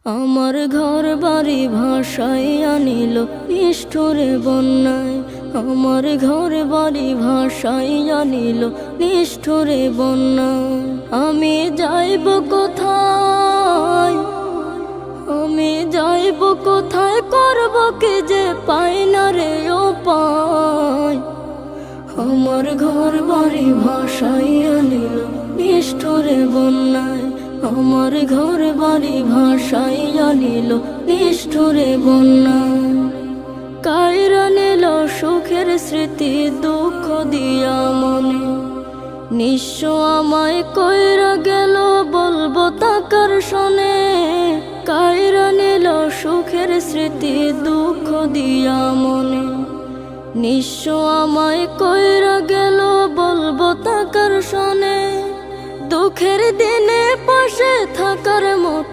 আমার ঘর বাড়ি ভাসাইয়া নিল নিষ্ঠুরে বন্যায়। আমার ঘর বাড়ি ভাসাইয়া নিল নিষ্ঠুরে বন্যায়। আমি যাইব কোথায়, আমি যাইব কোথায়, করব কি যে পাই না রে উপায়। আমার ঘর বাড়ি ভাসাইয়া নিল নিষ্ঠুরে বন্যায়। আমার ঘর বাড়ি ভাসাইয়া নিল নিষ্ঠুরে বন্যায়। কাইরা নিল সুখের স্মৃতি দুঃখ দিয়া মনে। নিঃস্ব আমায় কইরা গেল বলবো তাকার শোনে। কাইরা নিল সুখের স্মৃতি দুঃখ দিয়া মনে। নিঃস্ব আমায় কইরা গেল বলবো তাকার শোনে। দুঃখের দিনে পাশে থাকার মতো